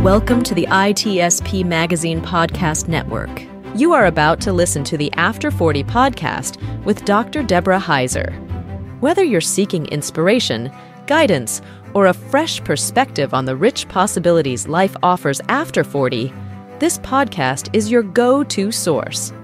Welcome to the ITSPmagazine podcast network. You are about to listen to the After 40 podcast with Dr. Deborah Heiser. Whether you're seeking inspiration, guidance, or a fresh perspective on the rich possibilities life offers after 40, this podcast is your go-to source.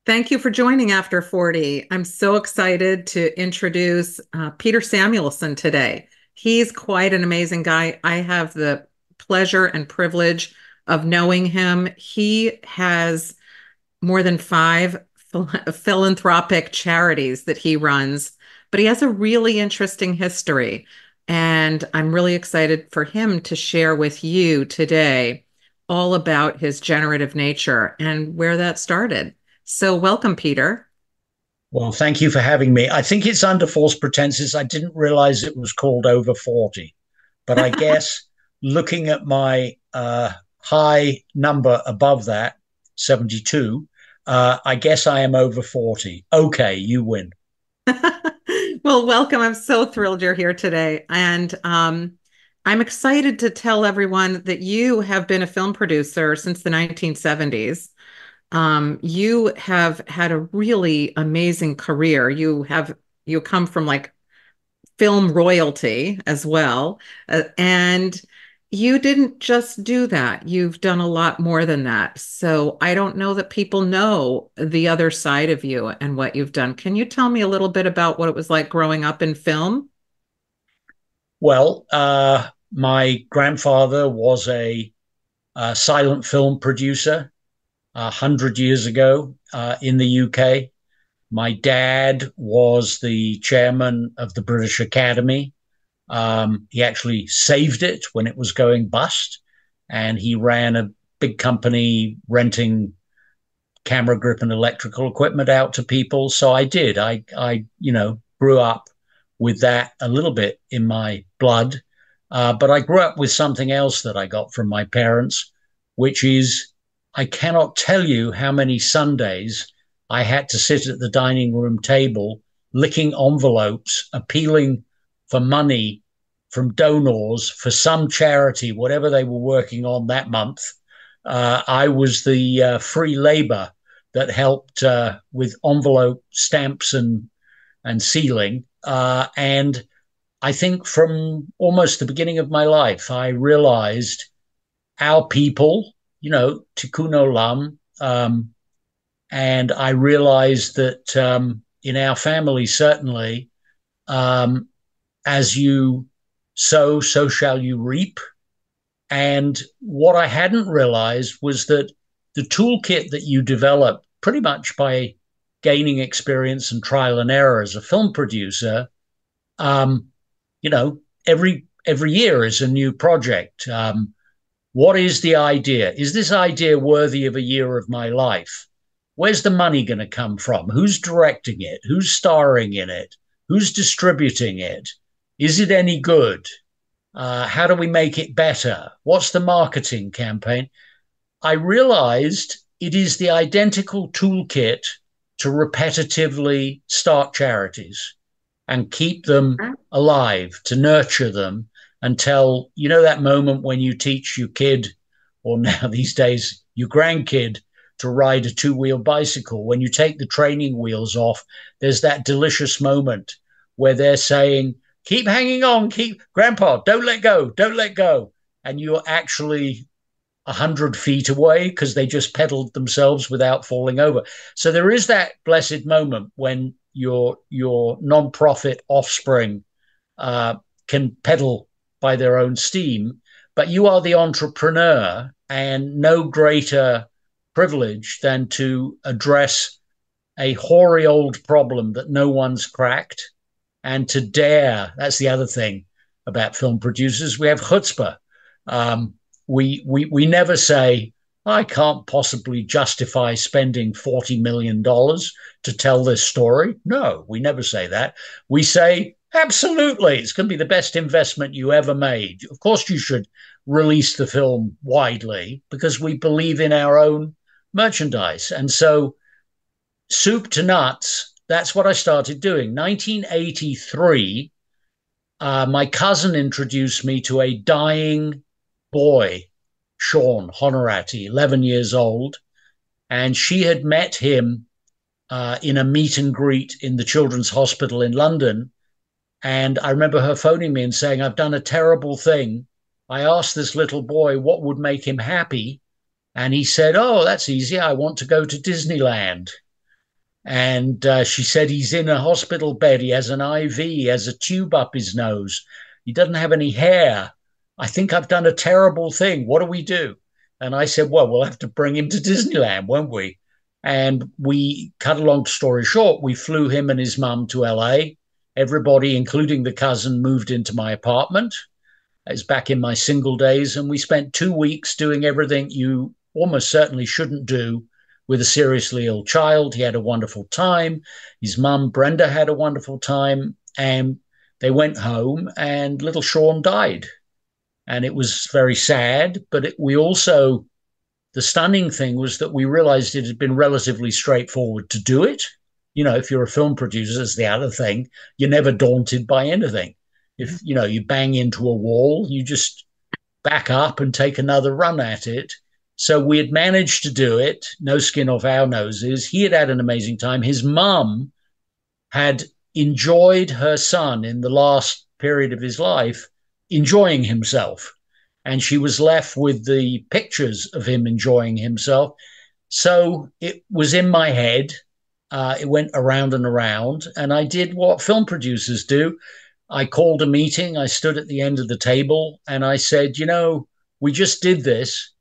Thank you for joining After 40. I'm so excited to introduce Peter Samuelson today. He's quite an amazing guy. I have the pleasure and privilege of knowing him. He has more than 5 philanthropic charities that he runs, but he has a really interesting history. And I'm really excited for him to share with you today all about his generative nature and where that started. So welcome, Peter. Well, thank you for having me. I think it's under false pretenses. I didn't realize it was called Over 40, but I guess looking at my high number above that, 72, I guess I am over 40. Okay, you win. Well, welcome. I'm so thrilled you're here today. And I'm excited to tell everyone that you have been a film producer since the 1970s. You have had a really amazing career. You come from like film royalty as well. And you didn't just do that. You've done a lot more than that. So I don't know that people know the other side of you and what you've done. Can you tell me a little bit about what it was like growing up in film? Well, my grandfather was a silent film producer 100 years ago in the UK. My dad was the chairman of the British Academy. He actually saved it when it was going bust, and he ran a big company renting camera grip and electrical equipment out to people. So I did. I grew up with that a little bit in my blood, but I grew up with something else that I got from my parents, which is I cannot tell you how many Sundays I had to sit at the dining room table, licking envelopes, appealing for money from donors for some charity, whatever they were working on that month. I was the free labor that helped with envelope stamps and sealing. And I think from almost the beginning of my life, I realized our people, tikkun olam. And I realized that in our family, certainly, as you sow, so shall you reap. And what I hadn't realized was that the toolkit that you develop pretty much by gaining experience and trial and error as a film producer, every year is a new project. What is the idea? Is this idea worthy of a year of my life? Where's the money going to come from? Who's directing it? Who's starring in it? Who's distributing it? Is it any good? How do we make it better? What's the marketing campaign? I realized it is the identical toolkit to repetitively start charities and keep them alive, to nurture them until, that moment when you teach your kid, or now these days, your grandkid, to ride a 2-wheel bicycle. When you take the training wheels off, there's that delicious moment where they're saying, keep hanging on, Grandpa, don't let go, don't let go. And you're actually 100 feet away because they just pedaled themselves without falling over. So there is that blessed moment when your non-profit offspring can pedal by their own steam, but you are the entrepreneur, and no greater privilege than to address a hoary old problem that no one's cracked, and to dare. That's the other thing about film producers. We have chutzpah. We never say, I can't possibly justify spending $40 million to tell this story. No, we never say that. We say, absolutely, it's going to be the best investment you ever made. Of course, you should release the film widely because we believe in our own merchandise. And so, soup to nuts, that's what I started doing. 1983, my cousin introduced me to a dying boy, Sean Honorati, 11 years old. And she had met him in a meet and greet in the Children's Hospital in London. And I remember her phoning me and saying, I've done a terrible thing. I asked this little boy what would make him happy. And he said, oh, that's easy. I want to go to Disneyland. And she said, he's in a hospital bed. He has an IV. He has a tube up his nose. He doesn't have any hair. I think I've done a terrible thing. What do we do? And I said, well, we'll have to bring him to Disneyland, won't we? And we, cut a long story short, we flew him and his mum to LA. Everybody, including the cousin, moved into my apartment. It was back in my single days. And we spent 2 weeks doing everything you almost certainly shouldn't do with a seriously ill child. He had a wonderful time. His mum, Brenda, had a wonderful time. And they went home and little Sean died. And it was very sad. But we also, the stunning thing was that we realized it had been relatively straightforward to do it. You know, if you're a film producer, it's the other thing. You're never daunted by anything. If, you know, you bang into a wall, you just back up and take another run at it. So we had managed to do it, no skin off our noses. He had had an amazing time. His mum had enjoyed her son in the last period of his life, enjoying himself. And she was left with the pictures of him enjoying himself. So it was in my head. It went around and around. And I did what film producers do. I called a meeting. I stood at the end of the table and I said, you know, we just did this.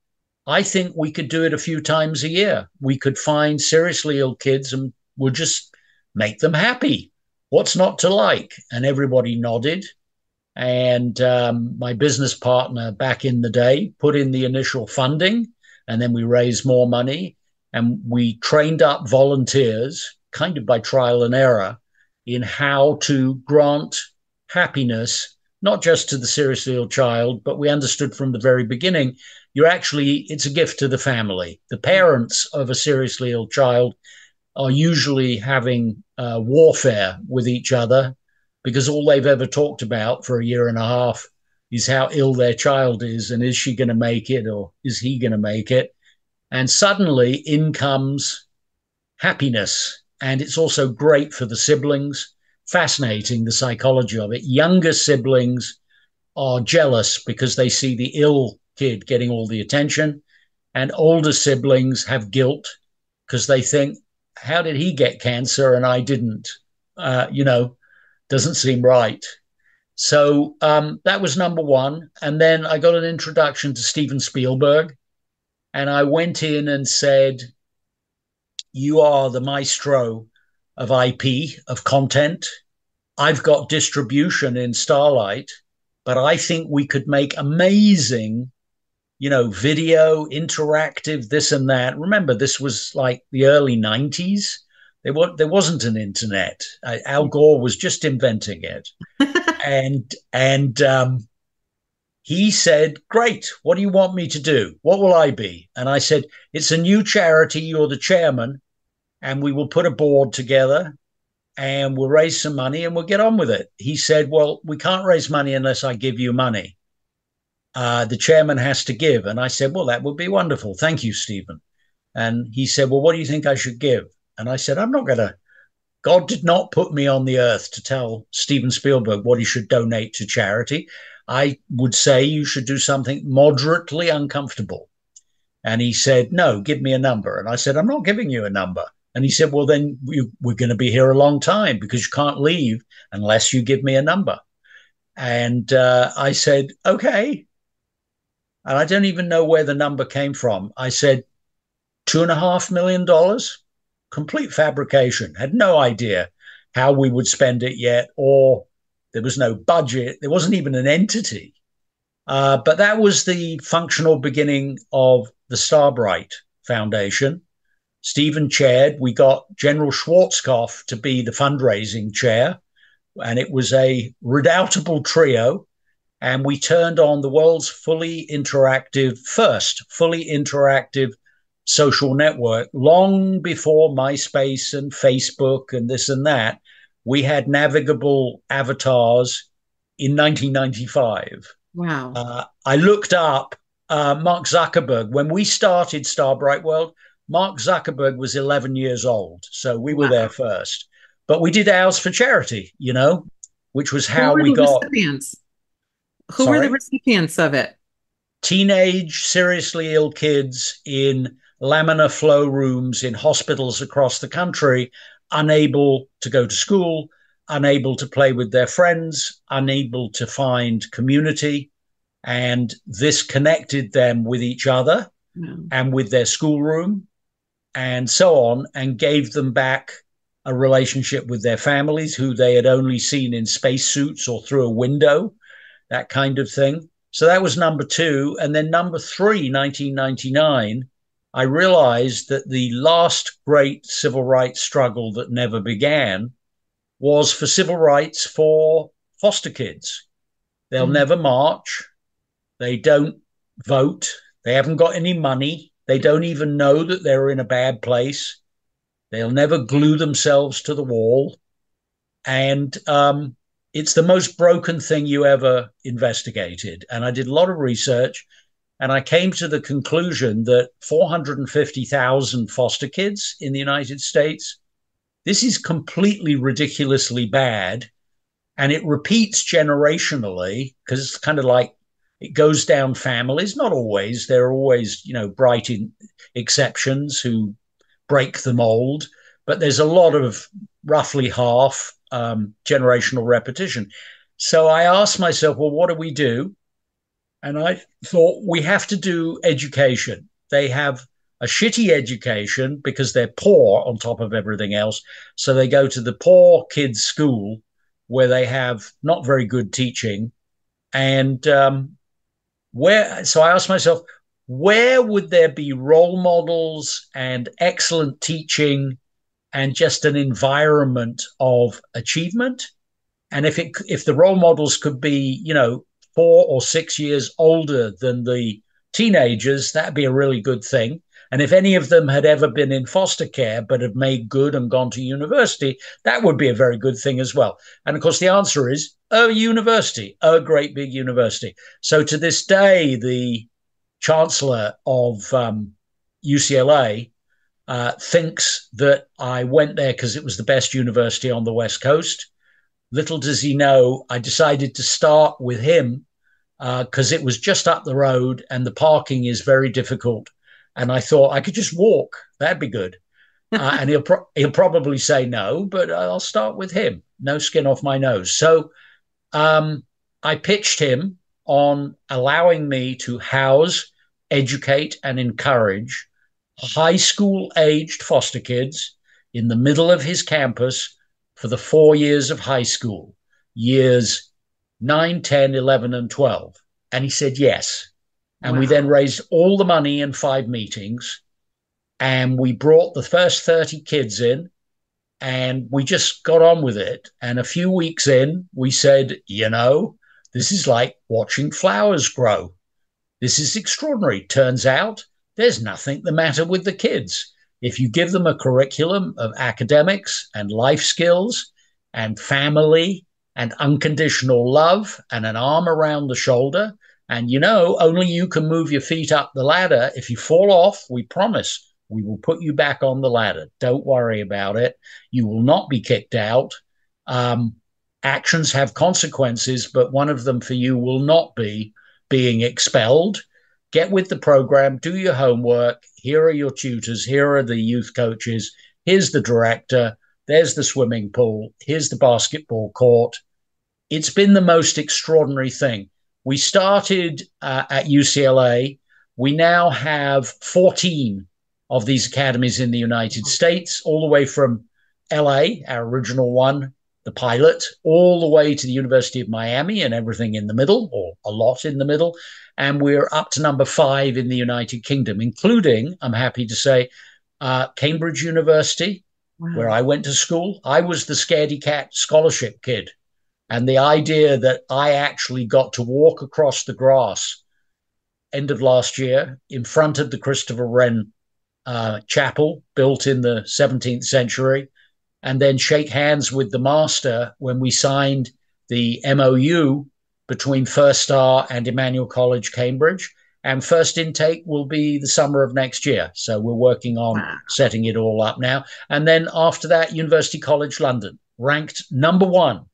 I think we could do it a few times a year. We could find seriously ill kids and we'll just make them happy. What's not to like? And everybody nodded. And my business partner back in the day put in the initial funding, and then we raised more money. And we trained up volunteers, kind of by trial and error, in how to grant happiness, not just to the seriously ill child, but we understood from the very beginning, it's a gift to the family. The parents of a seriously ill child are usually having warfare with each other because all they've ever talked about for a year and a half is how ill their child is and is she going to make it or is he going to make it? And suddenly in comes happiness. And it's also great for the siblings. Fascinating, the psychology of it. Younger siblings are jealous because they see the ill kid getting all the attention. And older siblings have guilt because they think, how did he get cancer and I didn't? Doesn't seem right. So that was number one. And then I got an introduction to Steven Spielberg. And I went in and said, you are the maestro of IP, of content. I've got distribution in Starlight, but I think we could make amazing, video, interactive, this and that. Remember, this was like the early 90s. There wasn't an internet. Al Gore was just inventing it. and he said, great, what do you want me to do? What will I be? And I said, it's a new charity. You're the chairman. And we will put a board together and we'll raise some money and we'll get on with it. He said, well, we can't raise money unless I give you money. The chairman has to give. And I said, well, that would be wonderful. Thank you, Stephen. And he said, well, what do you think I should give? And I said, I'm not going to. God did not put me on the earth to tell Steven Spielberg what he should donate to charity. I would say you should do something moderately uncomfortable. And he said, no, give me a number. And I said, I'm not giving you a number. And he said, well, then we're going to be here a long time because you can't leave unless you give me a number. And I said, okay. And I don't even know where the number came from. I said, $2.5 million, complete fabrication. Had no idea how we would spend it yet, or there was no budget. There wasn't even an entity. But that was the functional beginning of the Starbright Foundation. Stephen chaired. We got General Schwarzkopf to be the fundraising chair, and it was a redoubtable trio. and we turned on the world's first fully interactive social network. Long before MySpace and Facebook and this and that, we had navigable avatars in 1995. Wow. I looked up Mark Zuckerberg. When we started Star Bright World, Mark Zuckerberg was 11 years old. So we were there first. But we did ours for charity, which was how we got. Recipients? Who were the Sorry? recipients of it? Teenage, seriously ill kids in laminar flow rooms in hospitals across the country, unable to go to school, unable to play with their friends, unable to find community. And this connected them with each other and with their schoolroom and so on, and gave them back a relationship with their families who they had only seen in spacesuits or through a window, that kind of thing. So that was number two. And then number three, 1999, I realized that the last great civil rights struggle that never began was for civil rights for foster kids. They'll never march. They don't vote. They haven't got any money. They don't even know that they're in a bad place. They'll never glue themselves to the wall. And it's the most broken thing you ever investigated. And I did a lot of research, and I came to the conclusion that 450,000 foster kids in the United States, this is completely ridiculously bad. And it repeats generationally, because it's kind of like it goes down families. Not always. There are always, bright exceptions who break the mold. But there's a lot of roughly half generational repetition. So I asked myself, well, what do we do? And I thought, we have to do education. They have a shitty education because they're poor on top of everything else. So they go to the poor kids' school where they have not very good teaching. And so I asked myself, where would there be role models and excellent teaching and just an environment of achievement? And if the role models could be, 4 or 6 years older than the teenagers, that'd be a really good thing. And if any of them had ever been in foster care but have made good and gone to university, that would be a very good thing as well. And of course, the answer is a university, a great big university. So to this day, the chancellor of UCLA thinks that I went there because it was the best university on the West Coast. Little does he know, I decided to start with him because it was just up the road and the parking is very difficult. And I thought I could just walk. That'd be good. And he'll probably say no, but I'll start with him. No skin off my nose. So I pitched him on allowing me to house, educate, and encourage high school aged foster kids in the middle of his campus for the 4 years of high school, years 9, 10, 11, and 12. And he said yes. And we then raised all the money in 5 meetings, and we brought the first 30 kids in, and we just got on with it. And a few weeks in, we said, this is like watching flowers grow. This is extraordinary. Turns out there's nothing the matter with the kids. If you give them a curriculum of academics and life skills and family and unconditional love and an arm around the shoulder, and only you can move your feet up the ladder. If you fall off, we promise we will put you back on the ladder. Don't worry about it. You will not be kicked out. Actions have consequences, but one of them for you will not be being expelled. Get with the program, do your homework. Here are your tutors. Here are the youth coaches. Here's the director. There's the swimming pool. Here's the basketball court. It's been the most extraordinary thing. We started at UCLA. We now have 14 of these academies in the United States, all the way from LA, our original one, the pilot, all the way to the University of Miami and everything in the middle, or a lot in the middle. And we're up to number 5 in the United Kingdom, including, I'm happy to say, Cambridge University, where I went to school. I was the scaredy cat scholarship kid. And the idea that I actually got to walk across the grass end of last year in front of the Christopher Wren chapel built in the 17th century, and then shake hands with the master when we signed the MOU between First Star and Emmanuel College, Cambridge. And first intake will be the summer of next year. So we're working on setting it all up now. And then after that, University College London, ranked number one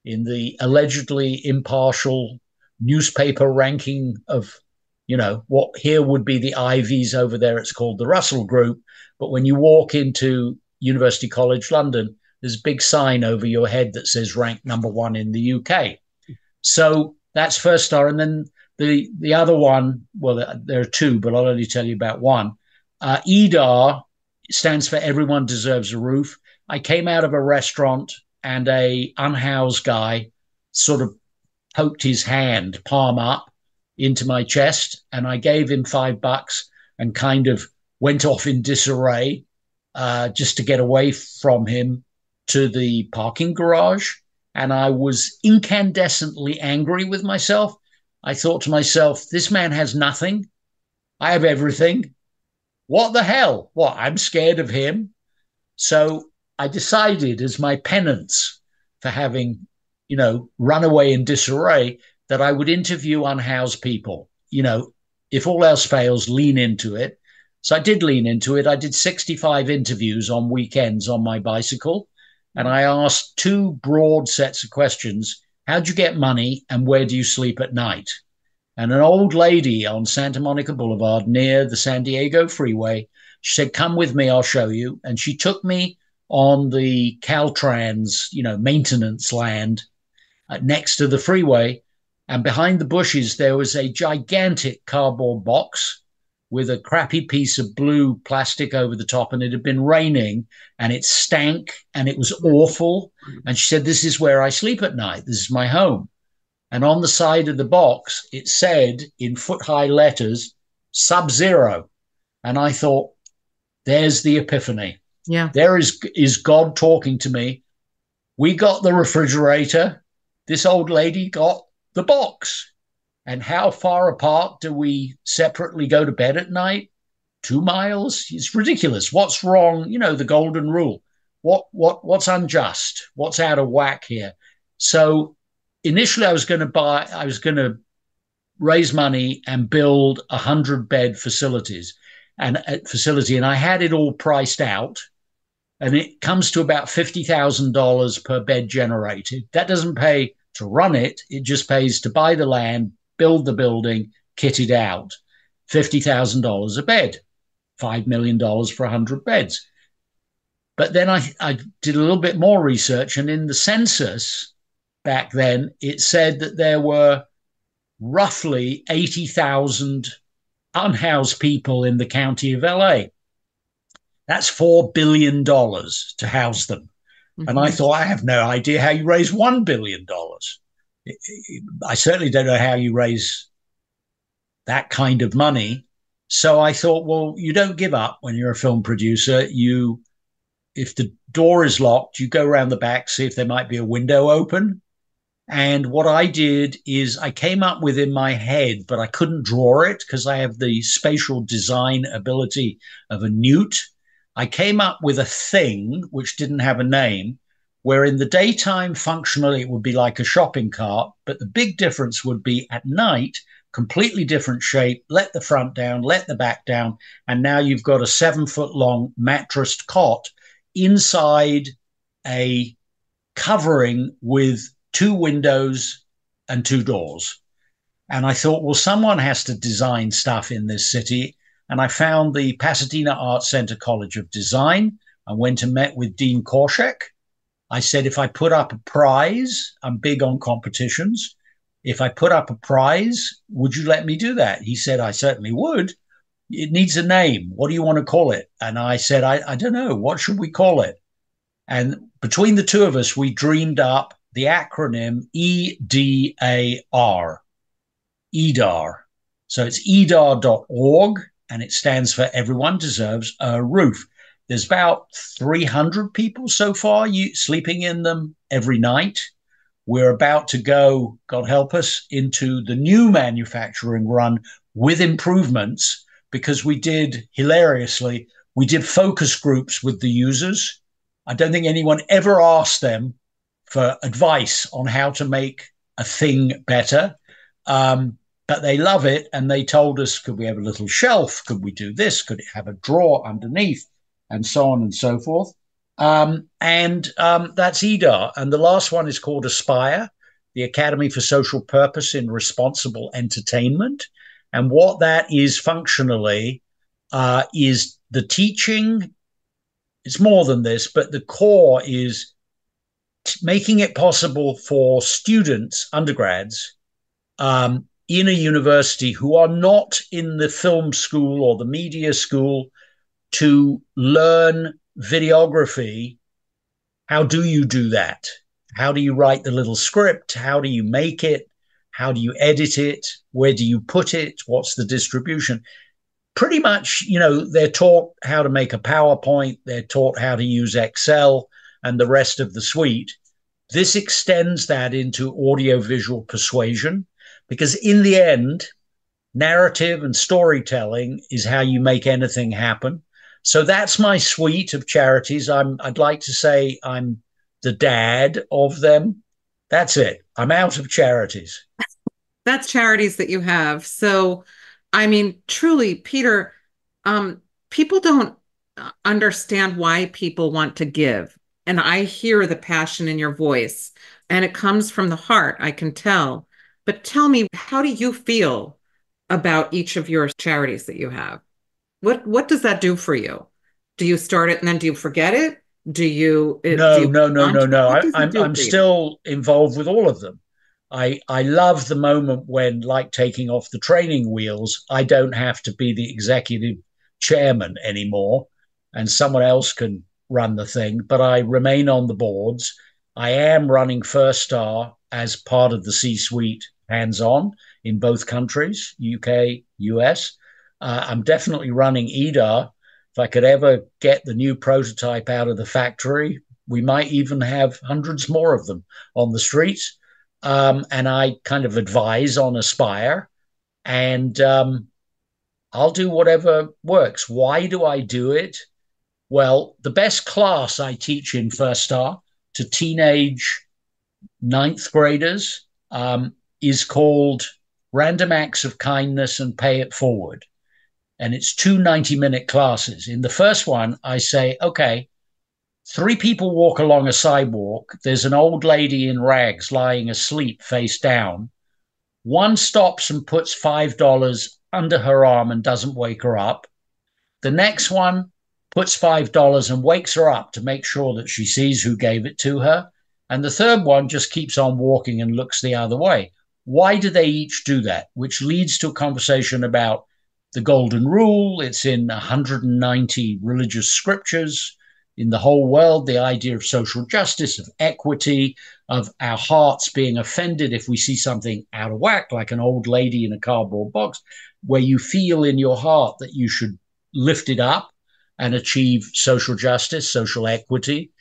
in the allegedly impartial newspaper ranking of, what here would be the Ivies, over there it's called the Russell Group. But when you walk into University College London, there's a big sign over your head that says ranked number one in the UK. So that's First Star. And then the other one, well, there are two, but I'll only tell you about one. EDAR stands for Everyone Deserves a Roof. I came out of a restaurant and a unhoused guy sort of poked his hand, palm up, into my chest, and I gave him $5 and kind of went off in disarray just to get away from him to the parking garage. And I was incandescently angry with myself. I thought to myself, this man has nothing. I have everything. What the hell? What? I'm scared of him. So I decided, as my penance for having, run away in disarray, that I would interview unhoused people. If all else fails, lean into it. So I did lean into it. I did 65 interviews on weekends on my bicycle. And I asked two broad sets of questions. How'd you get money and where do you sleep at night? And an old lady on Santa Monica Boulevard near the San Diego freeway, she said, come with me, I'll show you. And she took me on the Caltrans, maintenance land next to the freeway. And behind the bushes, there was a gigantic cardboard box with a crappy piece of blue plastic over the top. And it had been raining and it stank and it was awful. And she said, this is where I sleep at night. This is my home. And on the side of the box, it said in foot-high letters, Sub-Zero. And I thought, there's the epiphany. Yeah. There is God talking to me. We got the refrigerator. This old lady got the box. And how far apart do we separately go to bed at night? 2 miles? It's ridiculous. What's wrong? The golden rule. What's unjust? What's out of whack here? So initially I was going to raise money and build 100-bed facility. And I had it all priced out. And it comes to about $50,000 per bed generated. That doesn't pay to run it. It just pays to buy the land, build the building, kit it out. $50,000 a bed, $5 million for 100 beds. But then I did a little bit more research, and in the census back then, it said that there were roughly 80,000 unhoused people in the county of LA. That's $4 billion to house them. Mm-hmm. And I thought, I have no idea how you raise $1 billion. I certainly don't know how you raise that kind of money. So I thought, well, you don't give up when you're a film producer. If the door is locked, you go around the back, see if there might be a window open. And what I did is I came up with in my head, but I couldn't draw it because I have the spatial design ability of a newt. I came up with a thing which didn't have a name, where in the daytime, functionally, it would be like a shopping cart. But the big difference would be at night, completely different shape, let the front down, let the back down. And now you've got a 7-foot-long mattressed cot inside a covering with 2 windows and 2 doors. And I thought, well, someone has to design stuff in this city. And I found the Pasadena Arts Center College of Design. I went and met with Dean Korshak. I said, if I put up a prize, I'm big on competitions. If I put up a prize, would you let me do that? He said, I certainly would. It needs a name. What do you want to call it? And I said, I don't know. What should we call it? And between the two of us, we dreamed up the acronym EDAR. EDAR. So it's edar.org, and it stands for Everyone Deserves a Roof. There's about 300 people so far sleeping in them every night. We're about to go, God help us, into the new manufacturing run with improvements, because we did, hilariously, we did focus groups with the users. I don't think anyone ever asked them for advice on how to make a thing better. But they love it. And they told us, could we have a little shelf? Could we do this? Could it have a drawer underneath? And so on and so forth. That's EDAR. And the last one is called Aspire, the Academy for Social Purpose in Responsible Entertainment. And what that is functionally is the teaching. It's more than this, but the core is making it possible for students, undergrads, in a university who are not in the film school or the media school to learn videography. How do you do that? How do you write the little script? How do you make it? How do you edit it? Where do you put it? What's the distribution? Pretty much, they're taught how to make a PowerPoint. They're taught how to use Excel and the rest of the suite. This extends that into audiovisual persuasion, because in the end, narrative and storytelling is how you make anything happen. So that's my suite of charities. I'd like to say I'm the dad of them. That's it. I'm out of charities. That's charities that you have. So, I mean, truly, Peter, people don't understand why people want to give. And I hear the passion in your voice, and it comes from the heart, I can tell. But tell me, how do you feel about each of your charities that you have? What does that do for you? Do you start it and then do you forget it? Do you No. what does it do I'm for you? still involved with all of them. I love the moment when, like taking off the training wheels, I don't have to be the executive chairman anymore, and someone else can run the thing, but I remain on the boards. I am running First Star as part of the C-suite hands-on in both countries, UK, US. I'm definitely running EDAR. If I could ever get the new prototype out of the factory, we might even have hundreds more of them on the streets. And I kind of advise on Aspire, and I'll do whatever works. Why do I do it? Well, the best class I teach in First Star to teenage ninth graders is called Random Acts of Kindness and Pay It Forward. And it's 2 90-minute classes. In the first one, I say, okay, 3 people walk along a sidewalk. There's an old lady in rags lying asleep face down. One stops and puts $5 under her arm and doesn't wake her up. The next one puts $5 and wakes her up to make sure that she sees who gave it to her. And the third one just keeps on walking and looks the other way. Why do they each do that? Which leads to a conversation about the golden rule. It's in 190 religious scriptures in the whole world, the idea of social justice, of equity, of our hearts being offended if we see something out of whack, like an old lady in a cardboard box, where you feel in your heart that you should lift it up and achieve social justice, social equity.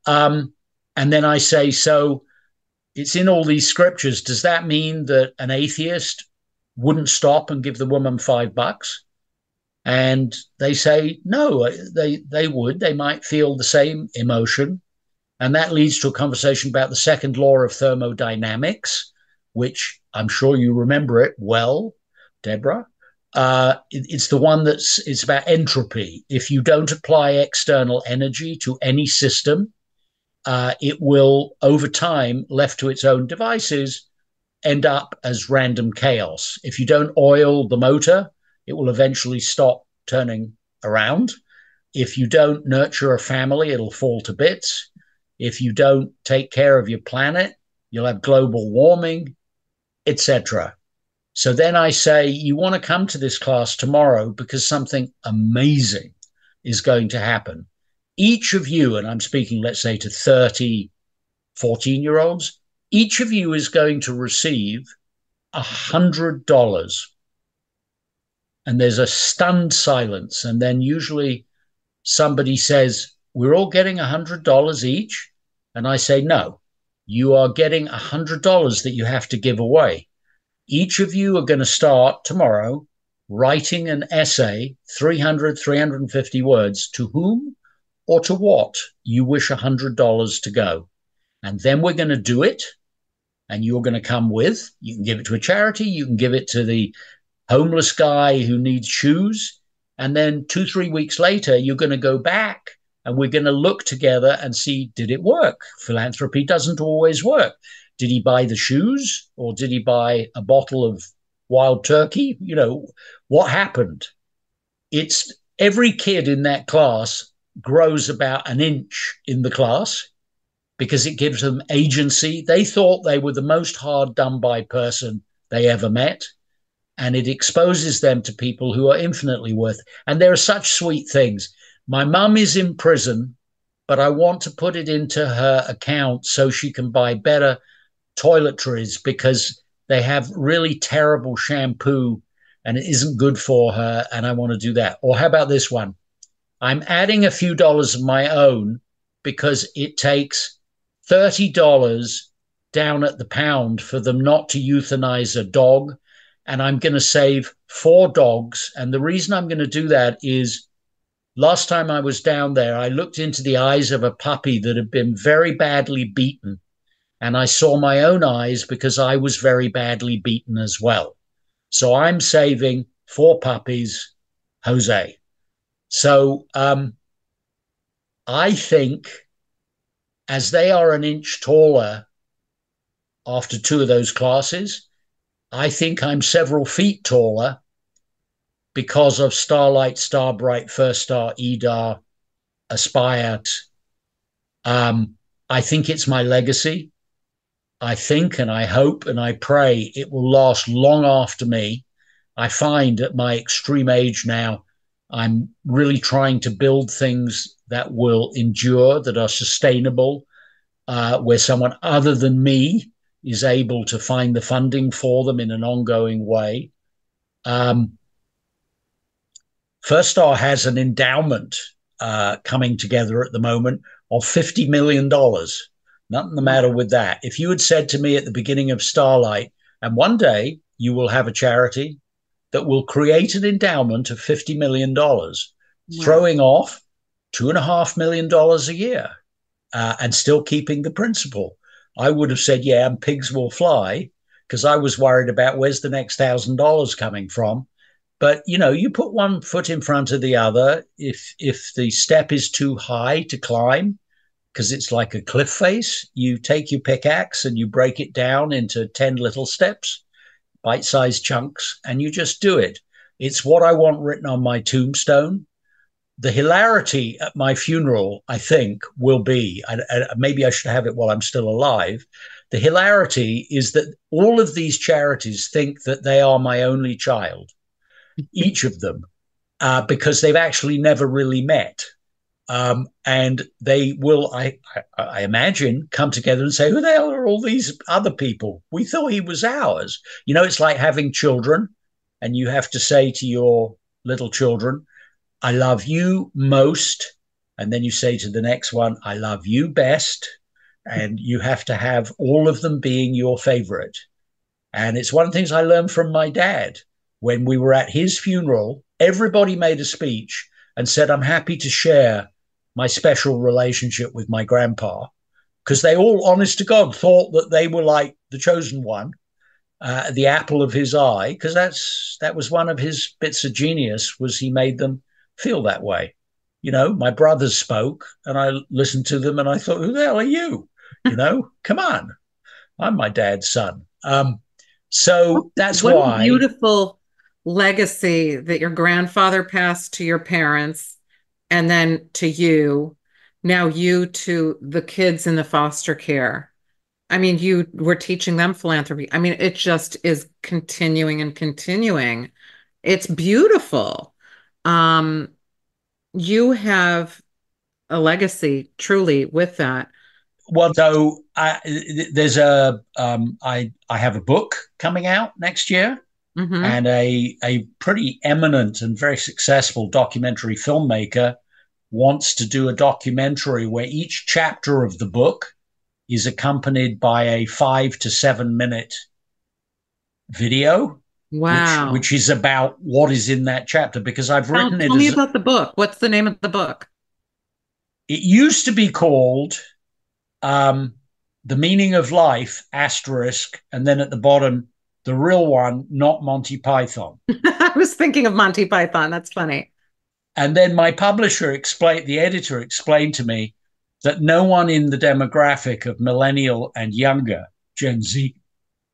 And then I say, so it's in all these scriptures. Does that mean that an atheist wouldn't stop and give the woman $5? And they say, no, they would. They might feel the same emotion. And that leads to a conversation about the second law of thermodynamics, which I'm sure you remember it well, Deborah. It's the one it's about entropy. If you don't apply external energy to any system, it will, over time, left to its own devices, end up as random chaos. If you don't oil the motor, it will eventually stop turning around. If you don't nurture a family, it'll fall to bits. If you don't take care of your planet, you'll have global warming, etc. So then I say, you want to come to this class tomorrow because something amazing is going to happen. Each of you, and I'm speaking, let's say, to 30 14-year-olds, each of you is going to receive $100. And there's a stunned silence. And then usually somebody says, we're all getting $100 each. And I say, no, you are getting $100 that you have to give away. Each of you are going to start tomorrow writing an essay, 300, 350 words, to whom or to what you wish $100 to go. And then we're going to do it. And you're going to come with, you can give it to a charity, you can give it to the homeless guy who needs shoes. And then 2-3 weeks later, you're going to go back and we're going to look together and see, did it work? Philanthropy doesn't always work. Did he buy the shoes or did he buy a bottle of wild turkey? You know, what happened? It's every kid in that class grows about an inch in the class because it gives them agency. They thought they were the most hard done by person they ever met. And it exposes them to people who are infinitely worth. And there are such sweet things. My mum is in prison, but I want to put it into her account so she can buy better toiletries because they have really terrible shampoo and it isn't good for her. And I want to do that. Or how about this one? I'm adding a few dollars of my own because it takes $30 down at the pound for them not to euthanize a dog. And I'm going to save 4 dogs. And the reason I'm going to do that is last time I was down there, I looked into the eyes of a puppy that had been very badly beaten. And I saw my own eyes because I was very badly beaten as well. So I'm saving 4 puppies, Jose. So I think as they are an inch taller after 2 of those classes, I think I'm several feet taller because of Starlight, Starbright, First Star, EDAR, Aspire. I think it's my legacy. I think and I hope and I pray it will last long after me. I find at my extreme age now, I'm really trying to build things that will endure, that are sustainable, where someone other than me is able to find the funding for them in an ongoing way. First Star has an endowment coming together at the moment of $50 million. Nothing the matter with that. If you had said to me at the beginning of Starlight, and one day you will have a charity that will create an endowment of $50 million, throwing off $2.5 million a year and still keeping the principal, I would have said, yeah, and pigs will fly, because I was worried about where's the next $1,000 coming from. But, you know, you put one foot in front of the other. If the step is too high to climb, because it's like a cliff face, you take your pickaxe and you break it down into 10 little steps, bite-sized chunks, and you just do it. It's what I want written on my tombstone. The hilarity at my funeral, I think, will be, maybe I should have it while I'm still alive. The hilarity is that all of these charities think that they are my only child, each of them, because they've actually never really met. And they will, I imagine, come together and say, who the hell are all these other people? We thought he was ours. You know, it's like having children, and you have to say to your little children, I love you most. And then you say to the next one, I love you best. And you have to have all of them being your favorite. And it's one of the things I learned from my dad. When we were at his funeral, everybody made a speech and said, I'm happy to share my special relationship with my grandpa, because they all, honest to God, thought that they were like the chosen one, the apple of his eye, because that was one of his bits of genius, was he made them feel that way. You know, my brothers spoke and I listened to them and I thought, who the hell are you? You know, come on, I'm my dad's son. So that's what why. A beautiful legacy that your grandfather passed to your parents and then to you, now you to the kids in the foster care. I mean, you were teaching them philanthropy. I mean, it just is continuing and continuing. It's beautiful. You have a legacy truly with that. Well, so there's I have a book coming out next year, and a pretty eminent and very successful documentary filmmaker wants to do a documentary where each chapter of the book is accompanied by a 5 to 7 minute video, Wow. which is about what is in that chapter, because I've written Tell me about the book. What's the name of the book? It used to be called The Meaning of Life, asterisk, and then at the bottom, the real one, not Monty Python. I was thinking of Monty Python. That's funny. And then my publisher explained, the editor explained to me that no one in the demographic of millennial and younger, Gen Z,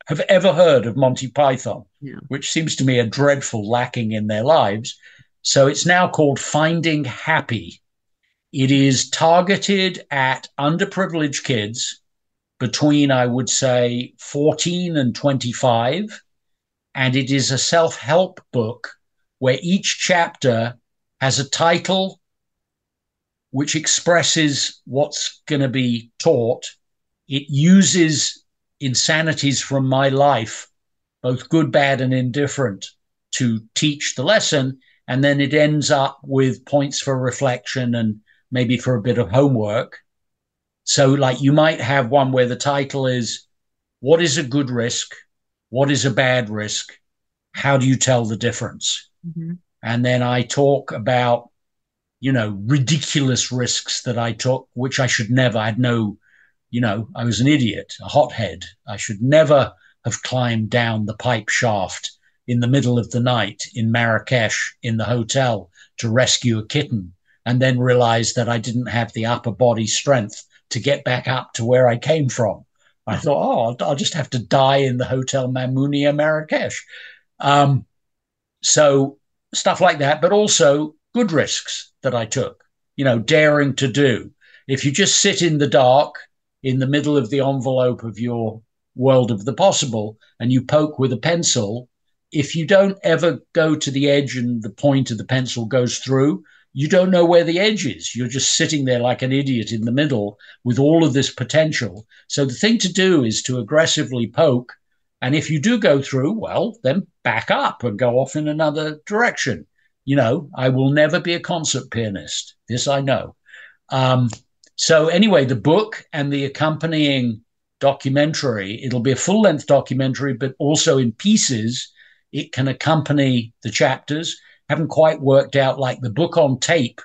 have ever heard of Monty Python, which seems to me a dreadful lacking in their lives. So it's now called Finding Happy. It is targeted at underprivileged kids between, I would say, 14 and 25. And it is a self-help book where each chapter has a title which expresses what's going to be taught. It uses insanities from my life, both good, bad, and indifferent, to teach the lesson. And then it ends up with points for reflection and maybe for a bit of homework. So like you might have one where the title is, what is a good risk? What is a bad risk? How do you tell the difference? Mm-hmm. And then I talk about, ridiculous risks that I took, which I should never, I was an idiot, a hothead. I should never have climbed down the pipe shaft in the middle of the night in Marrakesh in the hotel to rescue a kitten, and then realized that I didn't have the upper body strength to get back up to where I came from. I thought, I'll just have to die in the Hotel Mamounia, Marrakesh. So stuff like that, but also good risks that I took, daring to do. If you just sit in the dark in the middle of the envelope of your world of the possible and you poke with a pencil, if you don't ever go to the edge and the point of the pencil goes through, you don't know where the edge is. You're just sitting there like an idiot in the middle with all of this potential. So the thing to do is to aggressively poke. And if you do go through, well, then back up and go off in another direction. I will never be a concert pianist. This I know. So anyway, the book and the accompanying documentary, it'll be a full-length documentary, but also in pieces. It can accompany the chapters. Haven't quite worked out, like the book on tape.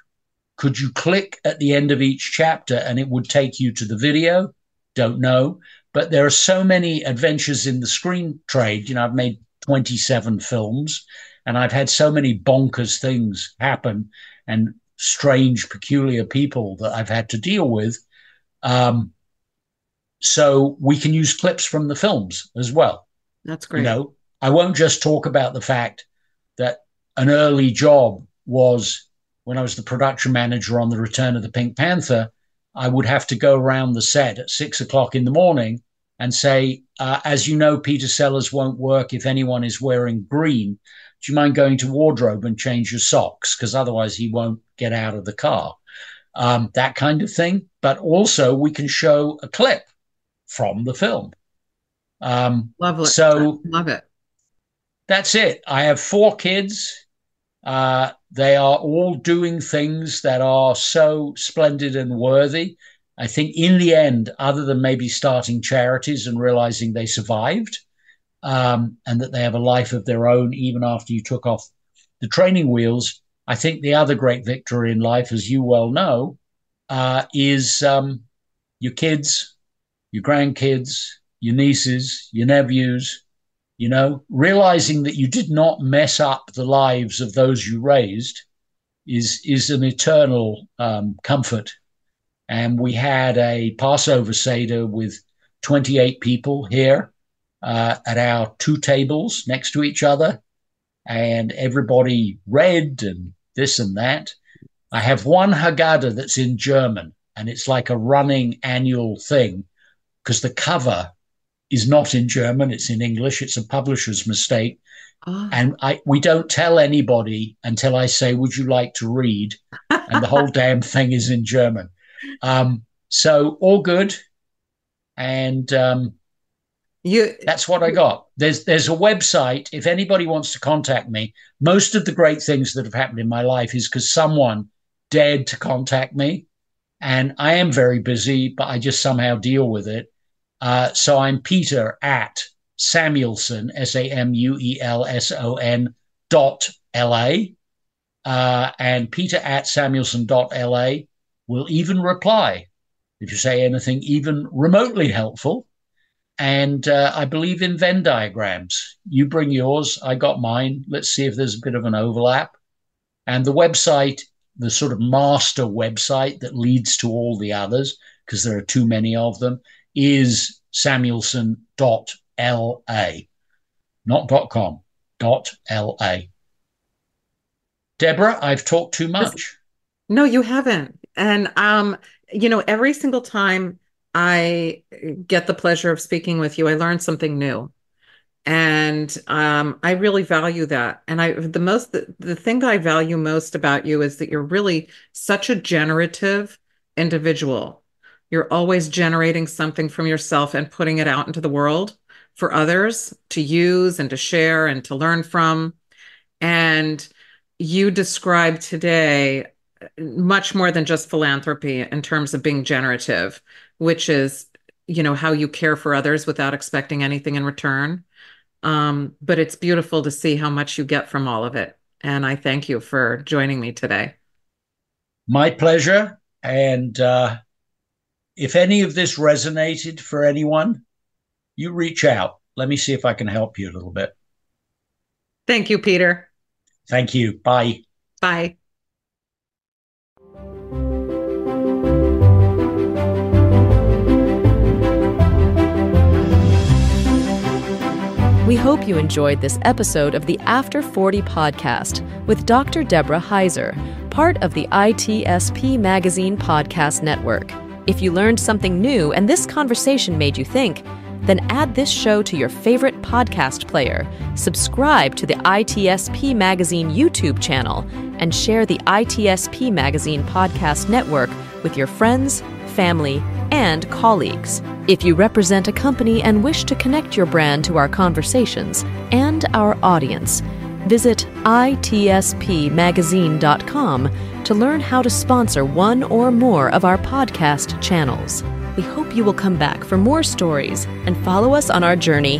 Could you click at the end of each chapter and it would take you to the video? Don't know. But there are so many adventures in the screen trade. I've made 27 films and I've had so many bonkers things happen and strange, peculiar people that I've had to deal with. So we can use clips from the films as well. That's great. I won't just talk about the fact that an early job was when I was the production manager on The Return of the Pink Panther. I would have to go around the set at 6 o'clock in the morning and say, as you know, Peter Sellers won't work if anyone is wearing green. Do you mind going to wardrobe and change your socks? Because otherwise he won't get out of the car. That kind of thing. But also we can show a clip from the film. Lovely. So love it. That's it. I have 4 kids. They are all doing things that are so splendid and worthy. I think in the end, other than maybe starting charities and realizing they survived, and that they have a life of their own, even after you took off the training wheels, I think the other great victory in life, as you well know, is your kids, your grandkids, your nieces, your nephews, realizing that you did not mess up the lives of those you raised is an eternal comfort. And we had a Passover Seder with 28 people here at our 2 tables next to each other. And everybody read and this and that. I have one Haggadah that's in German, and it's like a running annual thing because the cover is not in German, it's in English. It's a publisher's mistake. Oh. And we don't tell anybody until I say, would you like to read? And the whole damn thing is in German. So all good. And that's what I got. There's a website. If anybody wants to contact me, most of the great things that have happened in my life is because someone dared to contact me. And I am very busy, but I just somehow deal with it. So I'm Peter at Samuelson, Samuelson.la. And Peter at Samuelson.la will even reply if you say anything even remotely helpful. And I believe in Venn diagrams. You bring yours, I got mine. Let's see if there's a bit of an overlap. And the website, the sort of master website that leads to all the others, because there are too many of them, is Samuelson.la, not .com, .la. Deborah, I've talked too much. No, you haven't. And every single time I get the pleasure of speaking with you, I learn something new. And I really value that. And the thing that I value most about you is that you're really such a generative individual. You're always generating something from yourself and putting it out into the world for others to use and to share and to learn from. And you described today much more than just philanthropy in terms of being generative, which is, how you care for others without expecting anything in return. But it's beautiful to see how much you get from all of it. And I thank you for joining me today. My pleasure. And if any of this resonated for anyone, you reach out. Let me see if I can help you a little bit. Thank you, Peter. Thank you. Bye. Bye. We hope you enjoyed this episode of the After 40 podcast with Dr. Deborah Heiser, part of the ITSPmagazine podcast network. If you learned something new and this conversation made you think, then add this show to your favorite podcast player, subscribe to the ITSP Magazine YouTube channel, and share the ITSP Magazine podcast network with your friends, family, and colleagues. If you represent a company and wish to connect your brand to our conversations and our audience, visit ITSPmagazine.com to learn how to sponsor one or more of our podcast channels. We hope you will come back for more stories and follow us on our journey.